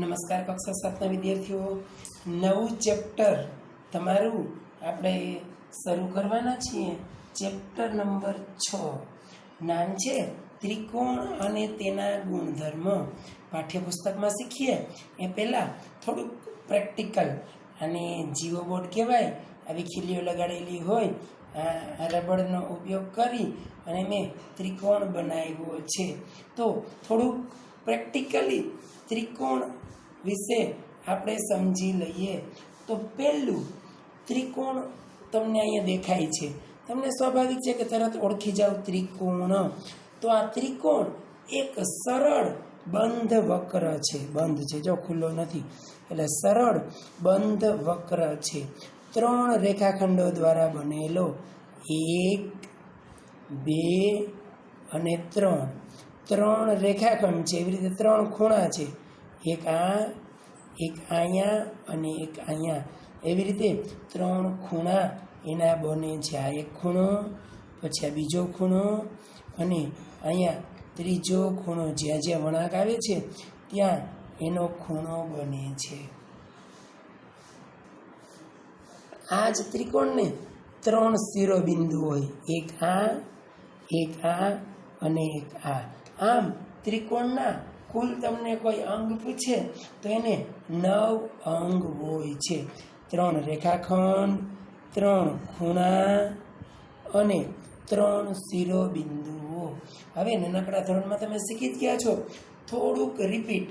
નમસ્કાર કક્ષા 7ના વિદ્યાર્થીઓ, નવું ચેપ્ટર તમારું આપણે શરૂ કરવાના છીએ. ચેપ્ટર નંબર 6, નામ છે ત્રિકોણ અને તેના ગુણધર્મો. પાઠ્યપુસ્તકમાં શીખીએ એ પહેલાં થોડુંક પ્રેક્ટિકલ, અને જીઓ બોર્ડ કહેવાય, આવી ખીલીઓ લગાડેલી હોય, આ રબરનો ઉપયોગ કરી અને મેં ત્રિકોણ બનાવ્યો છે. તો થોડુંક પ્રેક્ટિકલી ત્રિકોણ વિશે આપણે સમજી લઈએ. તો પહેલું ત્રિકોણ તમને અહીંયા દેખાય છે, તમને સ્વાભાવિક છે કે તરત ઓળખી જાવ ત્રિકોણ. તો આ ત્રિકોણ એક સરળ બંધ વક્ર છે. બંધ છે, જો ખુલ્લો નથી, એટલે સરળ બંધ વક્ર છે. 3 રેખાખંડો દ્વારા બનેલો, 1, 2 અને 3. 3 રેખાખંડ છે, એવી રીતે 3 ખૂણા છે, એક આ, એક અહીંયા અને એક અહીંયા. એવી રીતે 3 ખૂણા એના બને છે. આ એક ખૂણો, પછી આ બીજો ખૂણો, અને અહીંયા ત્રીજો ખૂણો. જ્યાં જ્યાં વળાંક આવે છે ત્યાં એનો ખૂણો બને છે. આ જ ત્રિકોણને 3 શિરોબિંદુ હોય, એક આ અને એક આ. આમ ત્રિકોણના કુલ તમને કોઈ અંગ પૂછે તો એને 9 અંગ હોય છે. 3 રેખાખંડ, 3 ખૂણા અને 3 શિરોબિંદુઓ. હવે નાનકડા ધોરણમાં તમે શીખી જ ગયા છો. થોડુંક રિપીટ.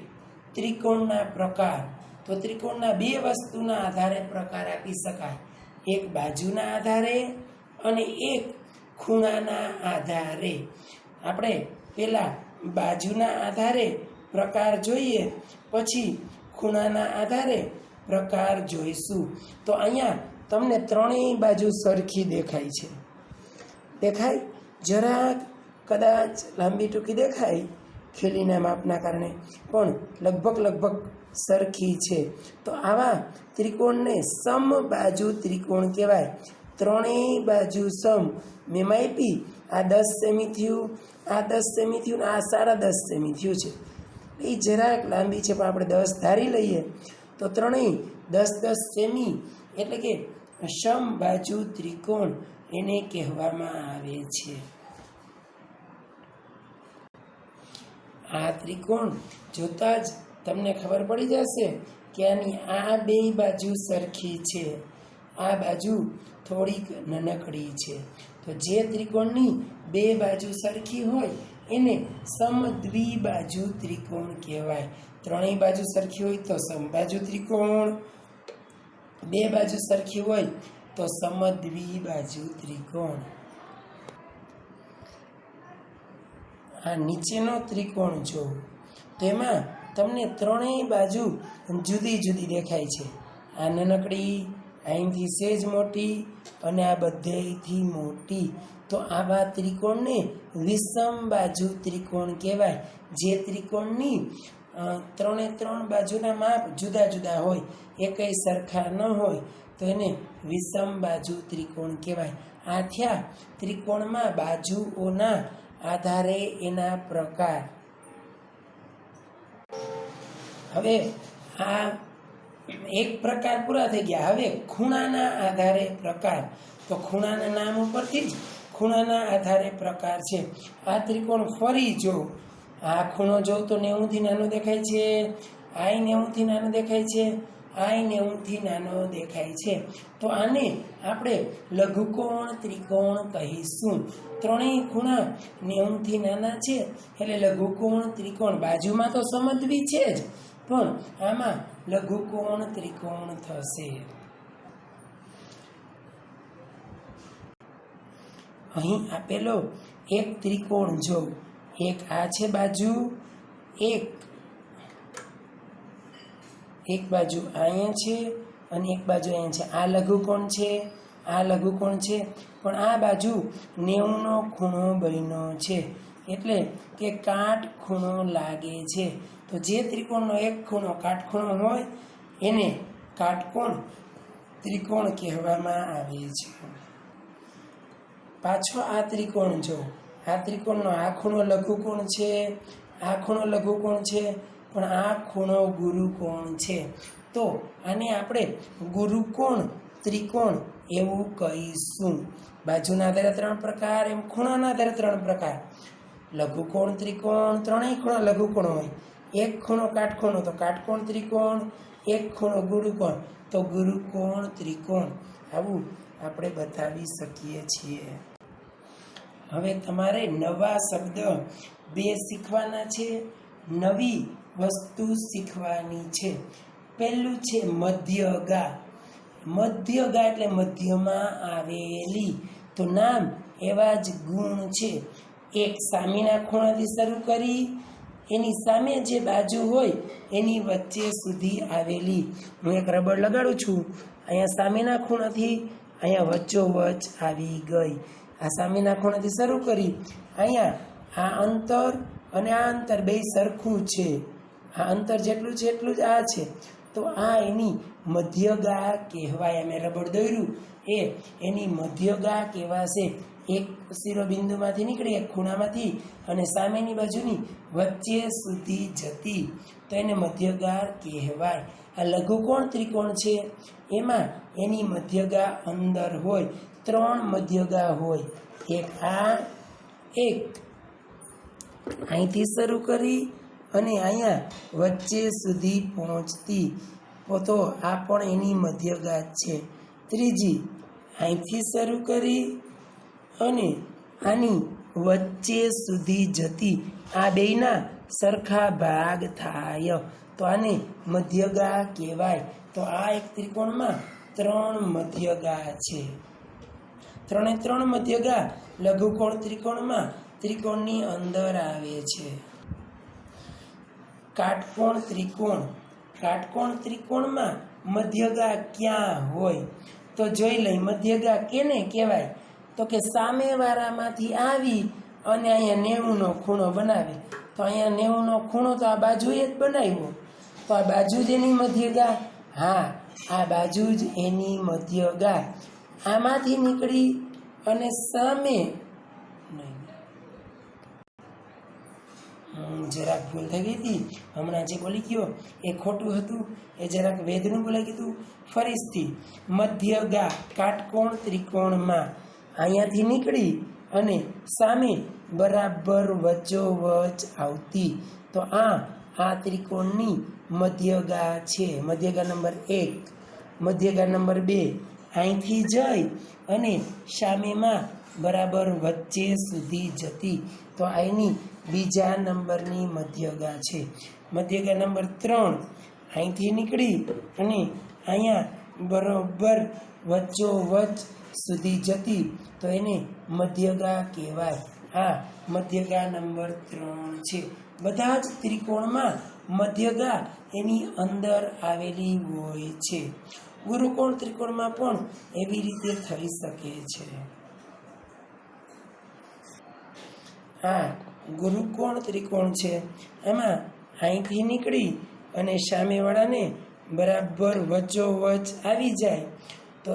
ત્રિકોણના પ્રકાર. તો ત્રિકોણના 2 વસ્તુના આધારે પ્રકાર આપી શકાય, એક બાજુના આધારે અને એક ખૂણાના આધારે. આપણે પહેલાં બાજુના આધારે પ્રકાર જોઈએ, પછી ખૂણાના આધારે પ્રકાર જોઈશું. તો અહીંયા તમને 3 બાજુ સરખી દેખાય છે. દેખાય? જરાક કદાચ લાંબી ટૂંકી દેખાય ખીલીના માપના કારણે, પણ લગભગ સરખી છે. તો આવા ત્રિકોણને સમબાજુ ત્રિકોણ કહેવાય. 3 બાજુ સમ. મેં માપી, આ 10 સેમી થયું, આ 10 સેમી થયું, આ 10.5 સેમી થયું છે. એ જરાક લાંબી છે, પણ આપણે 10 ધારી લઈએ તો 3 10 સેમી, એટલે કે સમબાજુ ત્રિકોણ એને કહેવામાં આવે છે. આ ત્રિકોણ જોતાં જ તમને ખબર પડી જશે કે આની આ 2 બાજુ સરખી છે, આ બાજુ થોડીક નાનકડી છે. તો જે ત્રિકોણની 2 બાજુ સરખી હોય એને સમદ્વિબાજુ ત્રિકોણ કહેવાય. 3 બાજુ સરખી હોય તો સમબાજુ ત્રિકોણ, 2 બાજુ સરખી હોય તો સમદ્વિબાજુ ત્રિકોણ. આ નીચેનો ત્રિકોણ જો, તેમાં તમને 3 બાજુ જુદી જુદી દેખાય છે. આ નાનકડી, અહીંથી સેજ મોટી અને આ બધેથી મોટી. તો આવા ત્રિકોણને વિષમ બાજુ ત્રિકોણ કહેવાય. જે ત્રિકોણની 3 બાજુના માપ જુદા જુદા હોય, એકેય સરખા ન હોય, તો એને વિષમ બાજુ ત્રિકોણ કહેવાય. આ થયા ત્રિકોણમાં બાજુઓના આધારે એના પ્રકાર. હવે આ એક પ્રકાર પૂરા થઈ ગયા. હવે ખૂણાના આધારે પ્રકાર. તો ખૂણાના નામ ઉપરથી જ ખૂણાના આધારે પ્રકાર છે. આ ત્રિકોણ ફરી જો, આ ખૂણો જોઉં તો 90 થી નાનો દેખાય છે, આ 90 થી નાનો દેખાય છે, આ 90 થી નાનો દેખાય છે. તો આને આપણે લઘુકોણ ત્રિકોણ કહીશું. 3 ખૂણા 90 થી નાના છે એટલે લઘુકોણ ત્રિકોણ. બાજુમાં તો સમદ્વિ છે જ, પણ આમાં લઘુકોણ ત્રિકોણ થશે. અહીં આપેલો એક ત્રિકોણ જો, એક આ છે બાજુ, એક બાજુ અહીંયા છે અને એક બાજુ અહીંયા છે. આ લઘુકોણ છે, આ લઘુકોણ છે, પણ આ બાજુ 90નો ખૂણો બન્યો છે, એટલે કે કાટખૂણો લાગે છે. તો જે ત્રિકોણનો એક ખૂણો કાટખૂણો હોય એને કાટકોણ ત્રિકોણ કહેવામાં આવે છે. પાછો આ ત્રિકોણ જો, આ ત્રિકોણનો આ ખૂણો લઘુકોણ છે, આ ખૂણો લઘુકોણ છે, પણ આ ખૂણો ગુરુકોણ છે. તો આને આપણે ગુરુકોણ ત્રિકોણ એવું કહીશું. બાજુના આધારે 3 પ્રકાર, એમ ખૂણાના આધારે 3 પ્રકાર. લઘુકોણ ત્રિકોણ, ત્રણેય ખૂણા લઘુકોણ હોય. એક ખૂણો કાટખૂણો તો કાટકોણ ત્રિકોણ, એક ખૂણો ગુરુકોણ તો ગુરુકોણ ત્રિકોણ. આવું આપણે બતાવી શકીએ છીએ. હવે તમારે નવા શબ્દ 2 શીખવાના છે, નવી વસ્તુ શીખવાની છે. પહેલું છે મધ્યગા. મધ્યગા એટલે મધ્યમાં આવેલી. તો નામ એવા જ ગુણ છે. એક સામેના ખૂણાથી શરૂ કરી એની સામે જે બાજુ હોય એની વચ્ચે સુધી આવેલી. હું એક રબર લગાડું છું, અહીંયા સામેના ખૂણાથી અહીંયા વચ્ચોવચ આવી ગઈ. આ સામેના ખૂણાથી શરૂ કરી અહીંયા આ અંતર અને આ અંતર બે સરખું છે. આ અંતર જેટલું છે એટલું જ આ છે. તો આ એની મધ્યગા કહેવાય. અમે રબર દોર્યું એની મધ્યગા કહેવાશે. એક શિરોબિંદુમાંથી નીકળી એક ખૂણામાંથી અને સામેની બાજુની વચ્ચે સુધી જતી, તો એને મધ્યગા કહેવાય. આ લઘુકોણ ત્રિકોણ છે એમાં એની મધ્યગા અંદર હોય. 3 મધ્યગા હોય. એક આ, એક અહીંથી શરૂ કરી અને અહીંયા વચ્ચે સુધી પહોંચતી, તો આ પણ એની મધ્યગા છે. ત્રીજી અહીંથી શરૂ કરી અને આની વચ્ચે સુધી જતી, આ બેયના સરખા ભાગ થાય તો આને મધ્યગા કહેવાય. તો આ એક ત્રિકોણમાં 3 મધ્યગા છે. 3 મધ્યગા લઘુકોણ ત્રિકોણમાં ત્રિકોણની અંદર આવે છે. કાટકોણ ત્રિકોણ. કાટકોણ ત્રિકોણમાં મધ્યગા ક્યાં હોય? તો જોઈ લઈ. મધ્યગા કેને કહેવાય? તો કે સામેવાળામાંથી આવી અને અહીંયા 90નો ખૂણો બનાવે. તો અહીંયા 90નો ખૂણો તો આ બાજુએ જ બનાવ્યો, તો આ બાજુ જ એની મધ્યગા. હા, આ બાજુ જ એની મધ્યગા. આમાંથી નીકળી અને સામે જરાક ભૂલ થઈ ગઈ હતી, હમણાં જે બોલી ગયો એ ખોટું હતું, એ જરાક વેદનું બોલાઈ ગયું. ફરીથી મધ્યગા કાટકોણ ત્રિકોણમાં અહીંયાથી નીકળી અને સામે બરાબર વચ્ચોવચ આવતી, તો આ ત્રિકોણની મધ્યગા છે. મધ્યગા નંબર 1. મધ્યગા નંબર 2 અહીંથી જઈ અને સામેમાં બરાબર વચ્ચે સુધી જતી, તો આની બીજા નંબરની મધ્યગા છે. મધ્યગા નંબર 3 અહીંથી નીકળી અને અહીંયા બરોબર વચ્ચોવચ સુધી જતી, તો એને મધ્યગા કહેવાય. આ મધ્યગા નંબર 3 છે. બધા જ ત્રિકોણમાં મધ્યગા એની અંદર આવેલી હોય છે. ગુરુકોણ ત્રિકોણમાં પણ એવી રીતે થઈ શકે છે. આ ગુરુકોણ ત્રિકોણ છે, એમાં અહીંથી નીકળી અને સામેવાળાને બરાબર વચ્ચોવચ આવી જાય, તો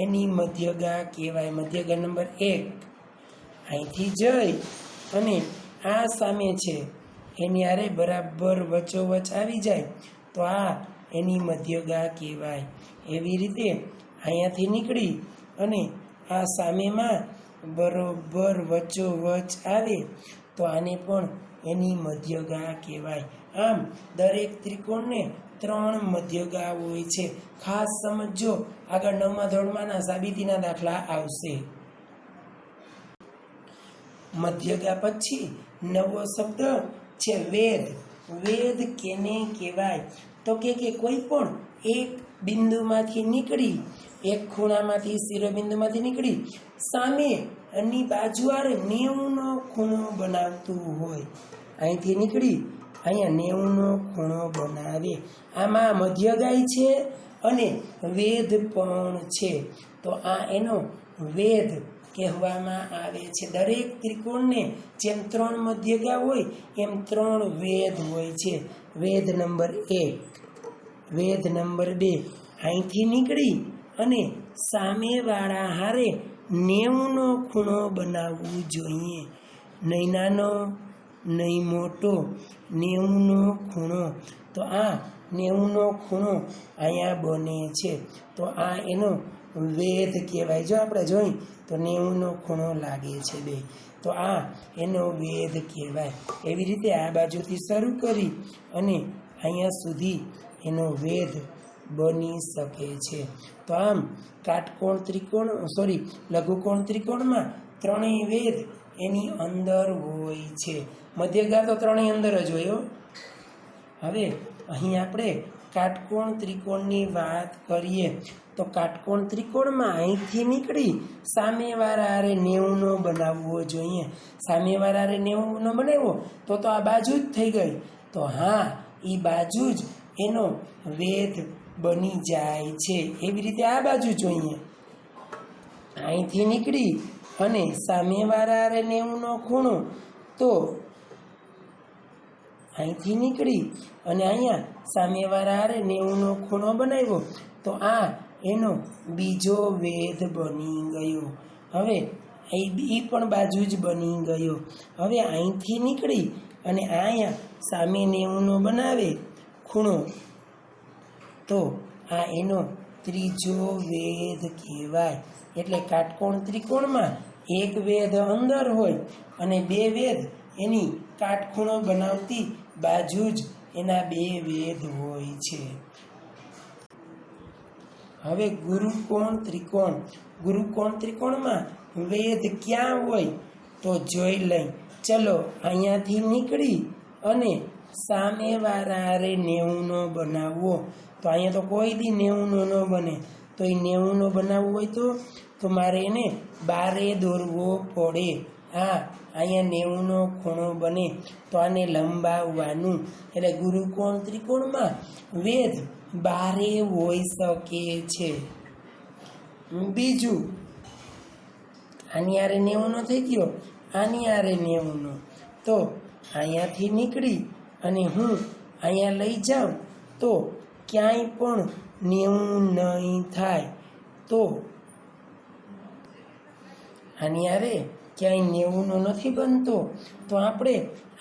એની મધ્યગા કહેવાય. મધ્યગા નંબર 1 અહીંથી જઈ અને આ સામે છે એની આરે બરાબર વચ્ચોવચ આવી જાય, તો આ એની મધ્યગા કહેવાય. એવી રીતે અહીંયાથી નીકળી અને આ સામેમાં બરોબર વચ્ચોવચ આવે, તો આને પણ એની મધ્યગા કહેવાય. આમ દરેક ત્રિકોણને 3 મધ્યગા હોય છે. ખાસ સમજો, આગળ 9મા ધોરણમાં સાબિતીના દાખલા આવશે. મધ્યગા પછી નવો શબ્દ છે વેધ. વેધ કેને કહેવાય? તો કે કોઈ પણ એક બિંદુમાંથી નીકળી, એક ખૂણામાંથી શિરોબિંદુમાંથી નીકળી સામે એની બાજુ આરે 90નો ખૂણો બનાવતું હોય. અહીંથી નીકળી અહીંયા 90નો ખૂણો બનાવે. આમાં મધ્યગાય છે અને વેધ પણ છે, તો આ એનો વેધ કહેવામાં આવે છે. દરેક ત્રિકોણને જેમ 3 મધ્યગા હોય એમ 3 વેધ હોય છે. વેધ નંબર 1, વેધ નંબર 2 અહીંથી નીકળી અને સામેવાળા હારે 90નો ખૂણો બનાવવું જોઈએ. નૈનાનો, નહીં મોટો 90નો ખૂણો. તો આ 90નો ખૂણો અહીંયા બને છે. તો આ એનો વેધ કહેવાય. જો આપણે જોઈ તો 90નો ખૂણો લાગે છે 2. તો આ એનો વેધ કહેવાય. એવી રીતે આ બાજુથી શરૂ કરી અને અહીંયા સુધી એનો વેધ બની શકે છે. તો આમ કાટકોણ ત્રિકોણ લઘુકોણ ત્રિકોણમાં ત્રણેય વેધ એની અંદર હોય છે. મધ્યગા તો ત્રણેય અંદર જ હોય. હવે અહીં આપણે કાટકોણ ત્રિકોણની વાત કરીએ તો કાટકોણ ત્રિકોણમાં અહીંથી નીકળી સામેવાળા હારે 90નો બનાવવો જોઈએ. સામેવાળા હારે 90નો બનાવ્યો તો આ બાજુ જ થઈ ગઈ. તો હા, એ બાજુ જ એનો વેધ બની જાય છે. એવી રીતે આ બાજુ જોઈએ, અહીંથી નીકળી અને સામેવાળા હારે 90નો ખૂણો, તો અહીંથી નીકળી અને અહીંયા સામેવાળા હારે 90નો ખૂણો બનાવ્યો તો આ એનો બીજો વેધ બની ગયો. હવે એ પણ બાજુ જ બની ગયો. હવે અહીંથી નીકળી અને અહીંયા સામે 90નો બનાવે ખૂણો, તો આ એનો ત્રીજો વેધ કહેવાય. એટલે કાટકોણ ત્રિકોણમાં એક વેધ અંદર હોય અને 2 વેધ એની કાટખૂણો બનાવતી બાજુ જ એના 2 વેધ હોય છે. હવે ગુરુકોણ ત્રિકોણમાં વેધ ક્યાં હોય તો જોઈ લઈ. ચલો, અહીંયાથી નીકળી અને સામેવાળા હારે 90નો બનાવવો. તો અહીંયા તો કોઈ દી 90નો ન બને. તો એ 90નો બનાવવો હોય તો મારે એને 12 દોરવો પડે. અહીંયા 90નો ખૂણો બને તો આને લંબાવવાનું. એટલે ગુરુકોણ ત્રિકોણમાં વેધ 12 હોઈ શકે છે. બીજું, આની હારે 90નો થઈ ગયો, આની હારે 90નો. તો અહીંયાથી નીકળી અને હું અહીંયા લઈ જાઉં તો ક્યાંય પણ 90 નહીં થાય. તો આની હારે ક્યાંય 90નો નથી બનતો. તો આપણે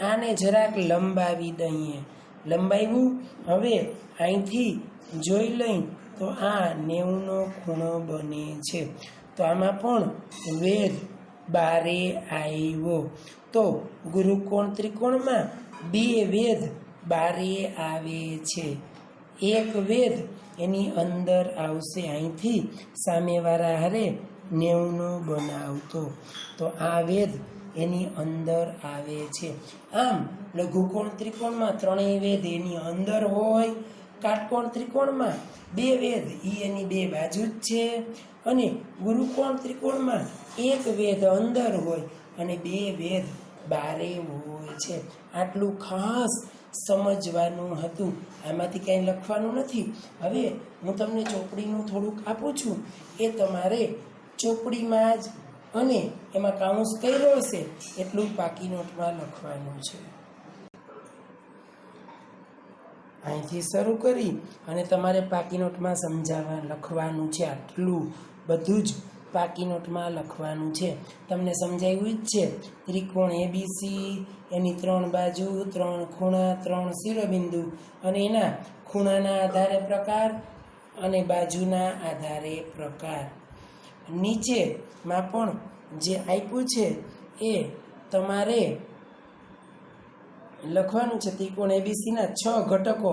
આને જરાક લંબાવી દઈએ. લંબાવ્યું. હવે અહીંથી જોઈ લઈ તો આ 90નો ખૂણો બને છે. તો આમાં પણ વેધ 12 આવ્યો. તો ગુરુકોણ ત્રિકોણમાં 2 વેધ 12 આવે છે. એક વેધ એની અંદર આવશે અહીંથી સામેવાળા હારે 90નો બનાવતો. તો આ વેધ એની અંદર આવે છે. આમ લઘુકોણ ત્રિકોણમાં ત્રણેય વેધ એની અંદર હોય. કાટકોણ ત્રિકોણમાં 2 વેધ એની 2 બાજુ જ છે. અને ગુરુકોણ ત્રિકોણમાં એક વેધ અંદર હોય અને 2 વેધ 12 હોય છે. આટલું ખાસ સમજવાનું હતું. આમાંથી કંઈ લખવાનું નથી. હવે હું તમને ચોપડીનું થોડુંક આપું છું. એ તમારે ચોપડીમાં જ અને એમાં કાઉન્સ કર્યો હશે એટલું પાકી નોટમાં લખવાનું છે. અહીંથી શરૂ કરી અને તમારે પાકી નોટમાં લખવાનું છે. આટલું બધું જ પાકી નોટમાં લખવાનું છે. તમને સમજાવ્યું જ છે. ત્રિકોણ ABC, એની 3 બાજુ, 3 ખૂણા, 3 શિરોબિંદુ અને એના ખૂણાના આધારે પ્રકાર અને બાજુના આધારે પ્રકાર. નીચેમાં પણ જે આપ્યું છે એ તમારે લખવાનું છે. ત્રિકોણ ABCના 6 ઘટકો,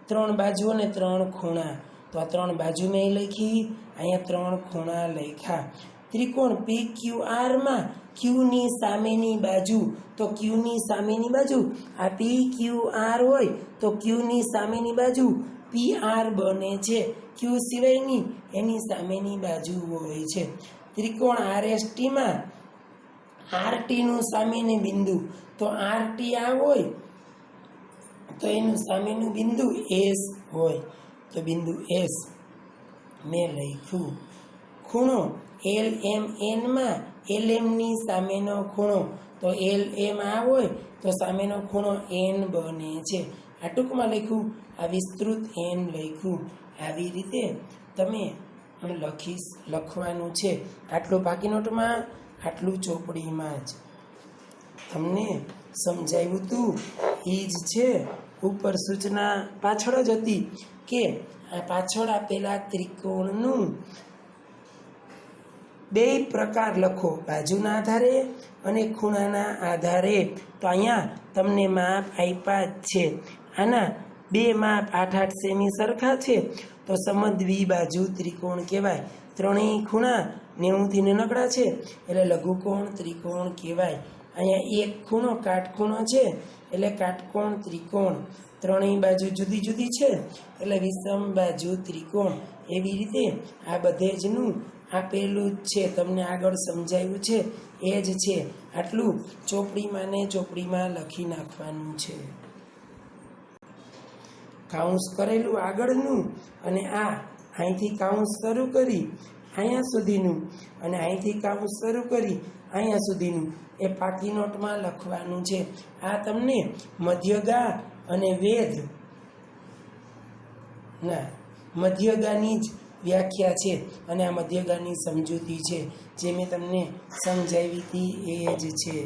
3 બાજુ અને 3 ખૂણા. તો આ 3 બાજુ મેં લખી, અહીંયા 3 ખૂણા લખ્યા. ત્રિકોણ PQRમાં Qની સામેની બાજુ, તો Qની સામેની બાજુ આ PQR હોય તો Qની સામેની બાજુ PR બને છે. Q સિવાયની એની સામેની બાજુ હોય છે. ત્રિકોણ RSTમાં RTનું સામેનું બિંદુ, તો RT આ હોય તો એનું સામેનું બિંદુ S હોય. તો બિંદુ S મેં લખ્યું. ખૂણો LMNમાં LMની સામેનો ખૂણો, તો LM આ હોય તો સામેનો ખૂણો N બને છે. આ ટૂંકમાં લખ્યું, આ વિસ્તૃત N લખ્યું. આવી રીતે તમે લખવાનું છે. આટલું પાકી નોટમાં, આટલું ચોપડીમાં જ. તમને સમજાવ્યું હતું એ જ છે. ઉપર સૂચના પાછળ જ હતી કે આ પાછળ આપેલા ત્રિકોણનું 2 પ્રકાર લખો, બાજુના આધારે અને ખૂણાના આધારે. તો અહીંયા તમને માપ આપ્યા જ છે. આના 2 માપ 8-8 સેમી સરખા છે તો સમદ્વિબાજુ ત્રિકોણ કહેવાય. ત્રણેય ખૂણા 90થી નાનકડા છે એટલે લઘુકોણ ત્રિકોણ કહેવાય. અહીંયા એક ખૂણો કાટખૂણો છે એટલે કાટકોણ ત્રિકોણ. ત્રણેય બાજુ જુદી જુદી છે એટલે વિષમ બાજુ ત્રિકોણ. એવી રીતે આ બધે જનું આપેલું જ છે, તમને આગળ સમજાવ્યું છે એ જ છે. આટલું ચોપડીમાં ને ચોપડીમાં લખી નાખવાનું છે. કાઉન્સ કરેલું આગળનું અને આ અહીંથી કાઉન્સ શરૂ કરી અહીંયા સુધીનું અને અહીંથી કાઉન્સ શરૂ કરી અહીંયા સુધીનું એ પાકી નોટમાં લખવાનું છે. આ તમને મધ્યગા અને વેધ ના મધ્યગાની જ વ્યાખ્યા છે અને આ મધ્યગાની સમજૂતી છે જે મેં તમને સમજાવી હતી એ જ છે.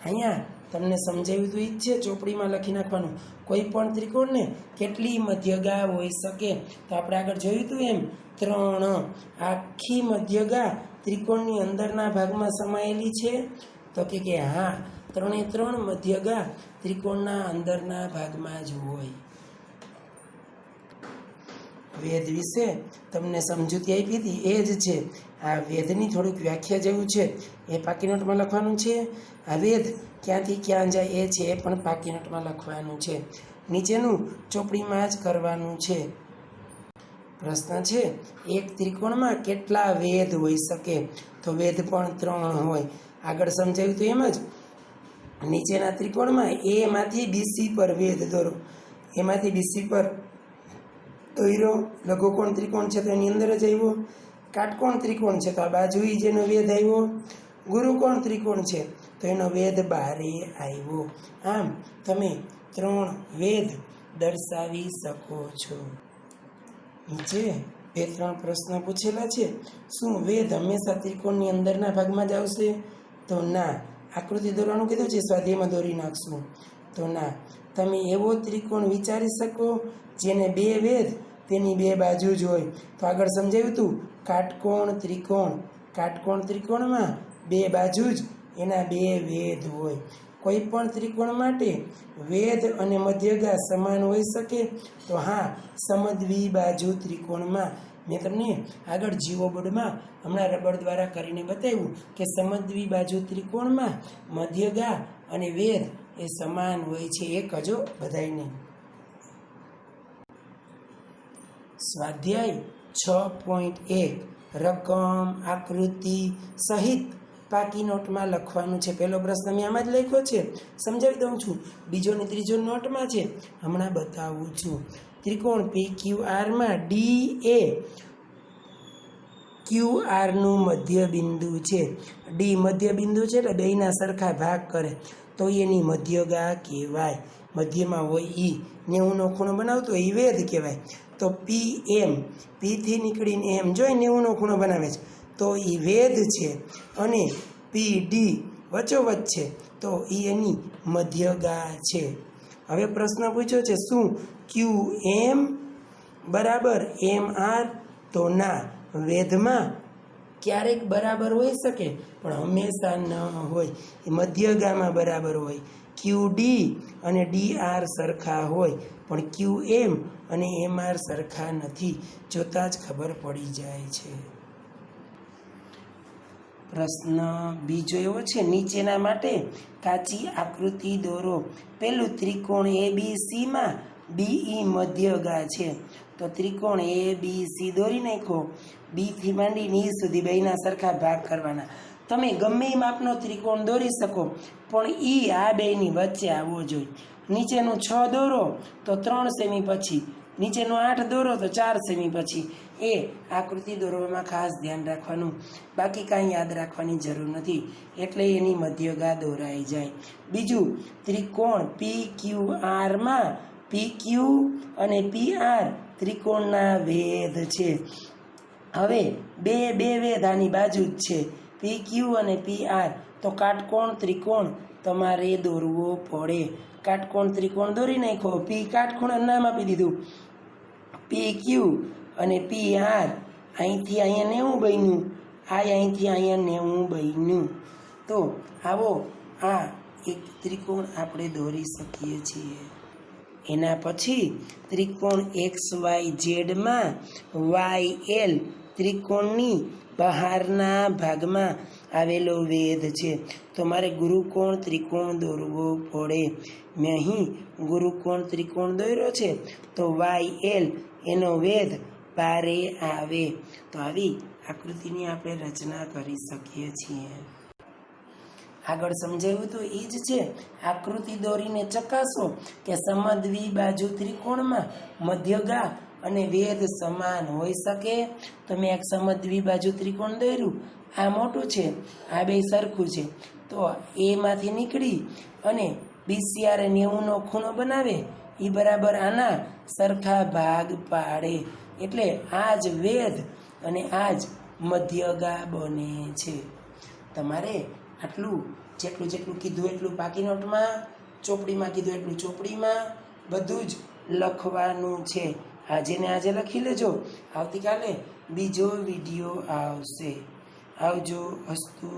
અહીંયા તમને સમજાવ્યું હતું એ જ છે, ચોપડીમાં લખી નાખવાનું. કોઈ પણ ત્રિકોણને કેટલી મધ્યગા હોઈ શકે? તો આપણે આગળ જોયું હતું એમ 3. આખી મધ્યગા ત્રિકોણની અંદરના ભાગમાં સમાયેલી છે? તો કે હા, 3 મધ્યગા ત્રિકોણના અંદરના ભાગમાં જ હોય. વેધ વિશે તમને સમજૂતી આપી હતી એ જ છે. આ વેધની થોડીક વ્યાખ્યા જેવું છે એ પાકી નોટમાં લખવાનું છે. આ વેધ ક્યાંથી ક્યાં જાય એ છે એ પણ પાકી નોટમાં લખવાનું છે. નીચેનું ચોપડીમાં જ કરવાનું છે. પ્રશ્ન છે, એક ત્રિકોણમાં કેટલા વેધ હોઈ શકે? તો વેધ પણ 3 હોય. આગળ સમજાવ્યું તો એમ જ નીચેના ત્રિકોણમાં એ માંથી બીસી પર વેધ દોરો. એમાંથી બીસી પર દોર્યો. લઘુકોણ ત્રિકોણ છે તો એની અંદર જ આવ્યો. કાટકોણ ત્રિકોણ છે તો આ બાજુ જેનો વેધ આવ્યો. ગુરુકોણ ત્રિકોણ છે તો એનો વેધ બારે આવ્યો. આમ તમે 3 વેધ દર્શાવી શકો છો. નીચે 2-3 પ્રશ્ન પૂછેલા છે. શું વેધ હંમેશા ત્રિકોણની અંદરના ભાગમાં જ આવશે? તો ના. આકૃતિ દોરવાનું કીધું છે, સ્વાધ્યાયમાં દોરી નાખશું. તો ના. તમે એવો ત્રિકોણ વિચારી શકો જેને 2 વેધ તેની 2 બાજુ જ હોય. તો આગળ સમજાવ્યું હતું કાટકોણ ત્રિકોણ. કાટકોણ ત્રિકોણમાં 2 બાજુ જ એના 2 વેધ હોય. કોઈ પણ ત્રિકોણ માટે વેધ અને મધ્યગા સમાન હોઈ શકે? તો હા, સમદ્વિબાજુ ત્રિકોણમાં. મેં તમને આગળ જીઓ બોર્ડમાં હમણાં રબર દ્વારા કરીને બતાવ્યું કે સમદ્વિબાજુ ત્રિકોણમાં મધ્યગા અને વેધ એ સમાન હોય છે. એક જ બધાય નહીં. સ્વાધ્યાય 6.1 રકમ આકૃતિ સહિત પાકી નોટમાં લખવાનું છે. પહેલો પ્રશ્ન મેં આમાં જ લખ્યો છે, સમજાવી દઉં છું. બીજો ને ત્રીજો નોટમાં છે, હમણાં બતાવું છું. ત્રિકોણ PQRમાં D એ QR મધ્ય બિંદુ છે. D મધ્ય બિંદુ છે એટલે બેયના સરખા ભાગ કરે તો એની મધ્યગા કહેવાય. મધ્યમાં હોય ઈ 90નો ખૂણો બનાવતો હોય એ વેધ કહેવાય. તો PM Pથી નીકળીને એમ જોઈ 90નો ખૂણો બનાવે છે તો એ વેધ છે. અને PD વચ્ચોવચ્ચ છે તો એ એની મધ્યગા છે. હવે પ્રશ્ન પૂછ્યો છે, શું QM બરાબર MR? તો ના. વેધમાં ક્યારેક બરાબર હોઈ શકે પણ હંમેશા ન હોય. એ મધ્યગામાં બરાબર હોય. QD અને DR સરખા હોય પણ QM અને MR સરખા નથી. જોતાં જ ખબર પડી જાય છે. પ્રશ્ન બીજો એવો છે, નીચેના માટે કાચી આકૃતિ દોરો. પેલું ત્રિકોણ ABCમાં BE મધ્યગા છે તો ત્રિકોણ ABC દોરી નાખો. B થી માંડીને E સુધી બેયના સરખા ભાગ કરવાના. તમે ગમે એ માપનો ત્રિકોણ દોરી શકો પણ E આ બેયની વચ્ચે આવવો જોઈએ. નીચેનો 6 દોરો તો 3 સેમી પછી, નીચેનો 8 દોરો તો 4 સેમી પછી. એ આકૃતિ દોરવામાં ખાસ ધ્યાન રાખવાનું. બાકી કાંઈ યાદ રાખવાની જરૂર નથી, એટલે એની મધ્યગા દોરાઈ જાય. બીજું, ત્રિકોણ PQRમાં PQ અને PR ત્રિકોણના વેધ છે. હવે બે વેધ આની બાજુ જ છે. PQ અને PR તો કાટકોણ ત્રિકોણ તમારે દોરવો પડે. કાટકોણ ત્રિકોણ દોરી નાખો. પી કાટખૂણાનું નામ આપી દીધું, પી ક્યુ અને પી આર. અહીંથી અહીંયા 90 બન્યું, આ અહીંથી અહીંયા 90 બન્યું. તો આવો આ એક ત્રિકોણ આપણે દોરી શકીએ છીએ. એના પછી ત્રિકોણ XYZમાં YL ત્રિકોણની બહારના ભાગમાં આવેલો વેધ છે. તો મારે ગુરુકોણ ત્રિકોણ દોરવો પડે. મેં અહીં ગુરુકોણ ત્રિકોણ દોર્યો છે, તો YL એનો વેધ બારે આવે. તો આવી આકૃતિની આપણે રચના કરી શકીએ છીએ. આગળ સમજાવ્યું તો એ જ છે. આકૃતિ દોરીને ચકાસો કે સમદ્વિબાજુ ત્રિકોણમાં મધ્યગા અને વેધ સમાન હોઈ શકે. તો મેં એક સમદ્વિબાજુ ત્રિકોણ દોર્યું, આ મોટું છે, આ બે સરખું છે. તો એમાંથી નીકળી અને BCR 90નો ખૂણો બનાવે, એ બરાબર આના સરખા ભાગ પાડે. એટલે આ જ વેધ અને આ જ મધ્યગા બને છે. તમારે આટલું જેટલું કીધું એટલું પાકી નોટમાં, ચોપડીમાં કીધું એટલું ચોપડીમાં, બધું જ લખવાનું છે. આજે ને આજે લખી લેજો. આવતીકાલે બીજો વિડીયો આવશે. આવજો. અસ્તુ.